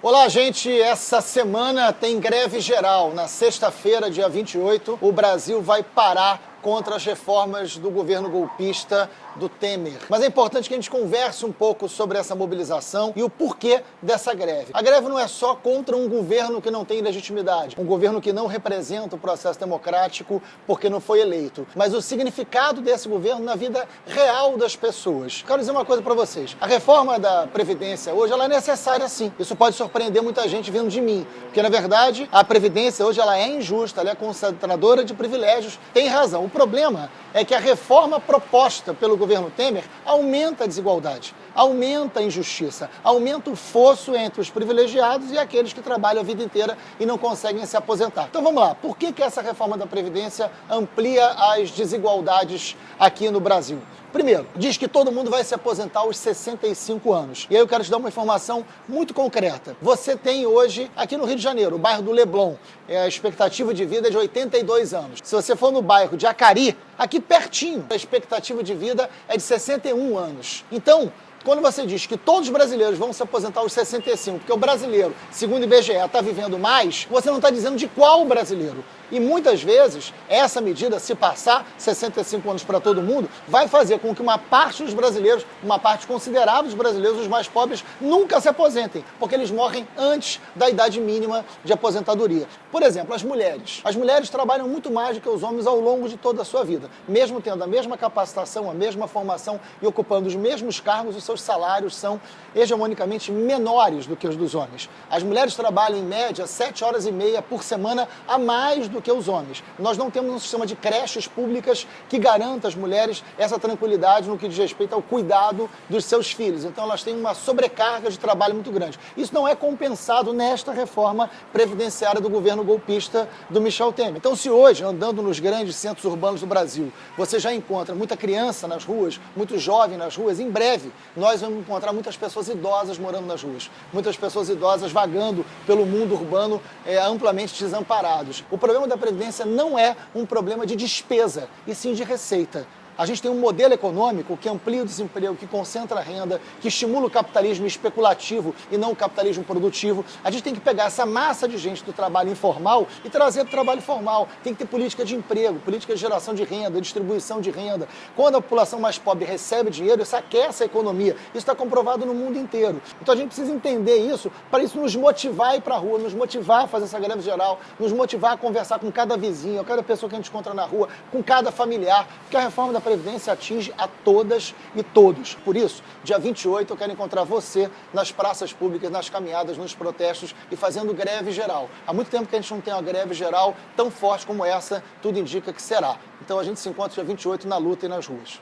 Olá, gente. Essa semana tem greve geral. Na sexta-feira, dia 28, o Brasil vai parar contra as reformas do governo golpista do Temer. Mas é importante que a gente converse um pouco sobre essa mobilização e o porquê dessa greve. A greve não é só contra um governo que não tem legitimidade, um governo que não representa o processo democrático porque não foi eleito, mas o significado desse governo na vida real das pessoas. Quero dizer uma coisa para vocês. A reforma da Previdência hoje ela é necessária sim. Isso pode surpreender muita gente vindo de mim, porque na verdade a Previdência hoje ela é injusta, ela é concentradora de privilégios. Tem razão. O problema é que a reforma proposta pelo governo Temer aumenta a desigualdade, aumenta a injustiça, aumenta o fosso entre os privilegiados e aqueles que trabalham a vida inteira e não conseguem se aposentar. Então vamos lá, por que essa reforma da Previdência amplia as desigualdades aqui no Brasil? Primeiro, diz que todo mundo vai se aposentar aos 65 anos. E aí eu quero te dar uma informação muito concreta. Você tem hoje, aqui no Rio de Janeiro, o bairro do Leblon, a expectativa de vida é de 82 anos. Se você for no bairro de Acari, aqui pertinho, a expectativa de vida é de 61 anos. Então, quando você diz que todos os brasileiros vão se aposentar aos 65, porque o brasileiro, segundo o IBGE, está vivendo mais, você não está dizendo de qual brasileiro. E muitas vezes, essa medida, se passar 65 anos para todo mundo, vai fazer com que uma parte dos brasileiros, uma parte considerável dos brasileiros, os mais pobres, nunca se aposentem, porque eles morrem antes da idade mínima de aposentadoria. Por exemplo, as mulheres. As mulheres trabalham muito mais do que os homens ao longo de toda a sua vida. Mesmo tendo a mesma capacitação, a mesma formação e ocupando os mesmos cargos, os seus salários são hegemonicamente menores do que os dos homens. As mulheres trabalham, em média, 7 horas e meia por semana a mais do que os homens. Nós não temos um sistema de creches públicas que garanta às mulheres essa tranquilidade no que diz respeito ao cuidado dos seus filhos. Então elas têm uma sobrecarga de trabalho muito grande. Isso não é compensado nesta reforma previdenciária do governo golpista do Michel Temer. Então se hoje, andando nos grandes centros urbanos do Brasil, você já encontra muita criança nas ruas, muito jovem nas ruas, em breve nós vamos encontrar muitas pessoas idosas morando nas ruas, muitas pessoas idosas vagando pelo mundo urbano amplamente desamparados. O problema da Previdência não é um problema de despesa, e sim de receita. A gente tem um modelo econômico que amplia o desemprego, que concentra a renda, que estimula o capitalismo especulativo e não o capitalismo produtivo. A gente tem que pegar essa massa de gente do trabalho informal e trazer para o trabalho formal. Tem que ter política de emprego, política de geração de renda, distribuição de renda. Quando a população mais pobre recebe dinheiro, isso aquece a economia. Isso está comprovado no mundo inteiro. Então a gente precisa entender isso para isso nos motivar a ir para a rua, nos motivar a fazer essa greve geral, nos motivar a conversar com cada vizinho, cada pessoa que a gente encontra na rua, com cada familiar, porque a reforma da Previdência atinge a todas e todos. Por isso, dia 28 eu quero encontrar você nas praças públicas, nas caminhadas, nos protestos e fazendo greve geral. Há muito tempo que a gente não tem uma greve geral tão forte como essa, tudo indica que será. Então a gente se encontra dia 28 na luta e nas ruas.